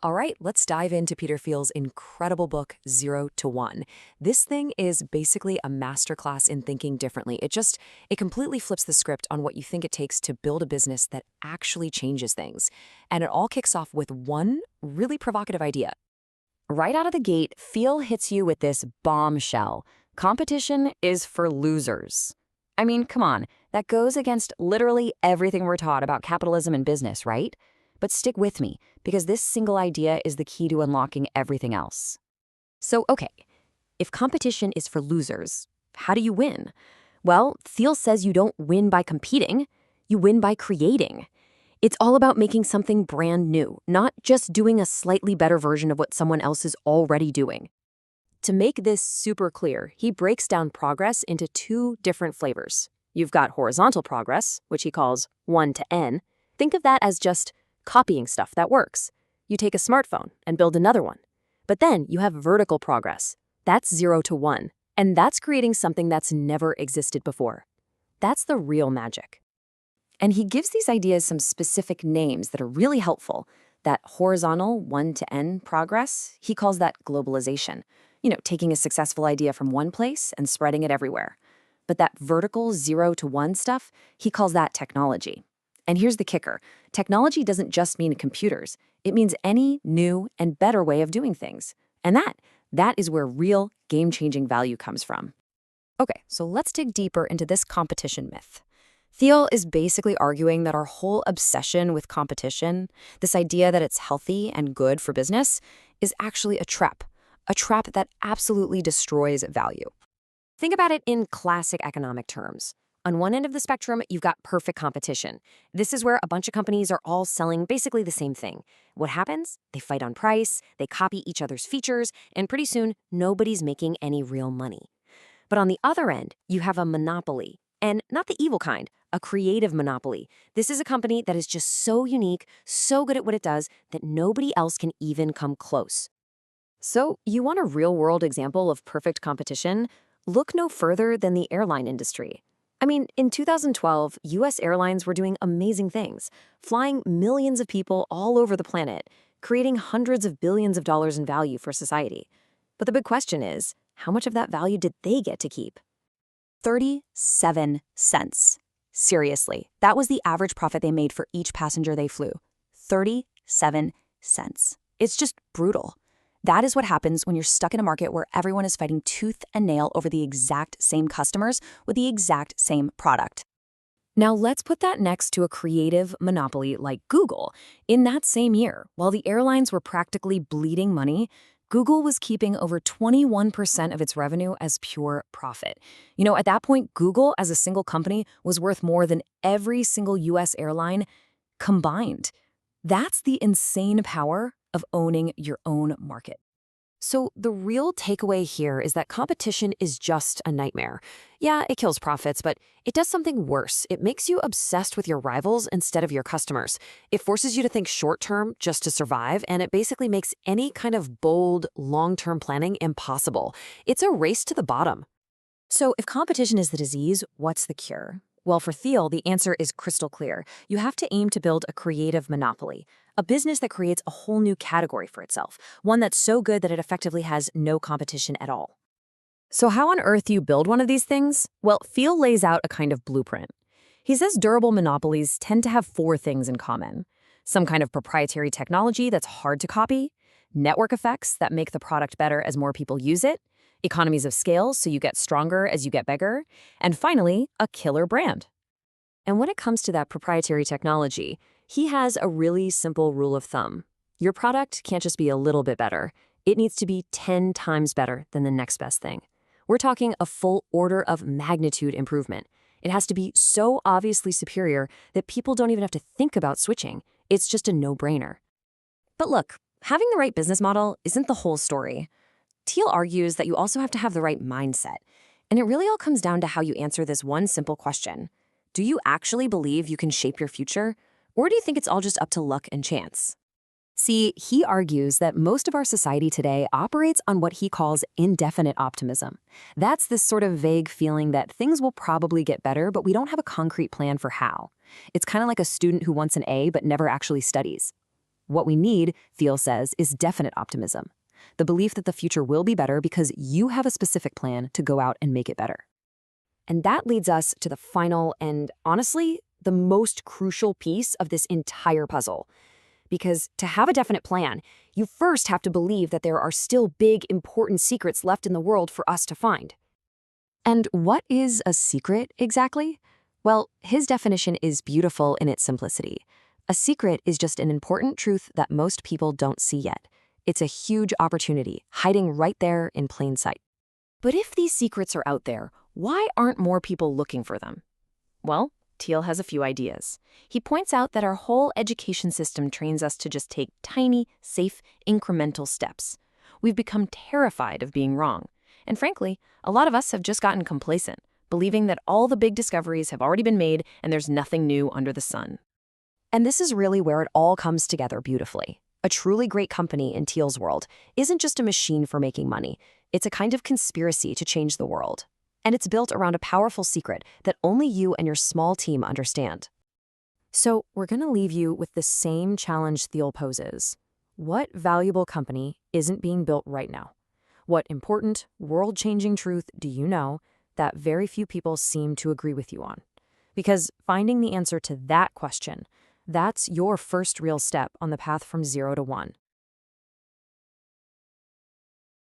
All right, let's dive into Peter Thiel's incredible book, 0 to 1. This thing is basically a masterclass in thinking differently. It completely flips the script on what you think it takes to build a business that actually changes things. And it all kicks off with one really provocative idea. Right out of the gate, Thiel hits you with this bombshell. Competition is for losers. I mean, come on, that goes against literally everything we're taught about capitalism and business, right? But stick with me, because this single idea is the key to unlocking everything else. So, okay, if competition is for losers, how do you win? Well, Thiel says you don't win by competing, you win by creating. It's all about making something brand new, not just doing a slightly better version of what someone else is already doing. To make this super clear, he breaks down progress into two different flavors. You've got horizontal progress, which he calls 1 to N. Think of that as just copying stuff that works. You take a smartphone and build another one. But then you have vertical progress. That's 0 to 1. And that's creating something that's never existed before. That's the real magic. And he gives these ideas some specific names that are really helpful. That horizontal 1 to N progress, he calls that globalization. Taking a successful idea from one place and spreading it everywhere. But that vertical 0 to 1 stuff, he calls that technology. And here's the kicker. Technology doesn't just mean computers. It means any new and better way of doing things. And that is where real game-changing value comes from. Okay, so let's dig deeper into this competition myth. Thiel is basically arguing that our whole obsession with competition, this idea that it's healthy and good for business, is actually a trap that absolutely destroys value. Think about it in classic economic terms. On one end of the spectrum, you've got perfect competition. This is where a bunch of companies are all selling basically the same thing. What happens? They fight on price, they copy each other's features, and pretty soon, nobody's making any real money. But on the other end, you have a monopoly. And not the evil kind, a creative monopoly. This is a company that is just so unique, so good at what it does, that nobody else can even come close. So, you want a real-world example of perfect competition? Look no further than the airline industry. I mean, in 2012, U.S. airlines were doing amazing things, flying millions of people all over the planet, creating hundreds of billions of dollars in value for society. But the big question is, how much of that value did they get to keep? 37 cents. Seriously, that was the average profit they made for each passenger they flew. 37 cents. It's just brutal. That is what happens when you're stuck in a market where everyone is fighting tooth and nail over the exact same customers with the exact same product. Now let's put that next to a creative monopoly like Google. In that same year, while the airlines were practically bleeding money, Google was keeping over 21% of its revenue as pure profit. At that point, Google as a single company was worth more than every single US airline combined. That's the insane power of owning your own market. So the real takeaway here is that competition is just a nightmare. Yeah, it kills profits, but it does something worse. It makes you obsessed with your rivals instead of your customers. It forces you to think short-term just to survive, and it basically makes any kind of bold, long-term planning impossible. It's a race to the bottom. So if competition is the disease, what's the cure? Well, for Thiel, the answer is crystal clear. You have to aim to build a creative monopoly, a business that creates a whole new category for itself, one that's so good that it effectively has no competition at all. So how on earth do you build one of these things? Well, Thiel lays out a kind of blueprint. He says durable monopolies tend to have 4 things in common. Some kind of proprietary technology that's hard to copy, network effects that make the product better as more people use it, economies of scale so you get stronger as you get bigger, and finally, a killer brand. And when it comes to that proprietary technology, he has a really simple rule of thumb. Your product can't just be a little bit better. It needs to be 10 times better than the next best thing. We're talking a full order of magnitude improvement. It has to be so obviously superior that people don't even have to think about switching. It's just a no-brainer. But look, having the right business model isn't the whole story. Thiel argues that you also have to have the right mindset. And it really all comes down to how you answer this one simple question. Do you actually believe you can shape your future? Or do you think it's all just up to luck and chance? See, he argues that most of our society today operates on what he calls indefinite optimism. That's this sort of vague feeling that things will probably get better, but we don't have a concrete plan for how. It's kind of like a student who wants an A but never actually studies. What we need, Thiel says, is definite optimism. The belief that the future will be better because you have a specific plan to go out and make it better. And that leads us to the final and, honestly, the most crucial piece of this entire puzzle. Because to have a definite plan, you first have to believe that there are still big, important secrets left in the world for us to find. And what is a secret exactly? Well, his definition is beautiful in its simplicity. A secret is just an important truth that most people don't see yet. It's a huge opportunity, hiding right there in plain sight. But if these secrets are out there, why aren't more people looking for them? Well, Thiel has a few ideas. He points out that our whole education system trains us to just take tiny, safe, incremental steps. We've become terrified of being wrong. And frankly, a lot of us have just gotten complacent, believing that all the big discoveries have already been made and there's nothing new under the sun. And this is really where it all comes together beautifully. A truly great company in Thiel's world isn't just a machine for making money. It's a kind of conspiracy to change the world. And it's built around a powerful secret that only you and your small team understand. So we're going to leave you with the same challenge Thiel poses. What valuable company isn't being built right now? What important, world-changing truth do you know that very few people seem to agree with you on? Because finding the answer to that question, that's your first real step on the path from 0 to 1.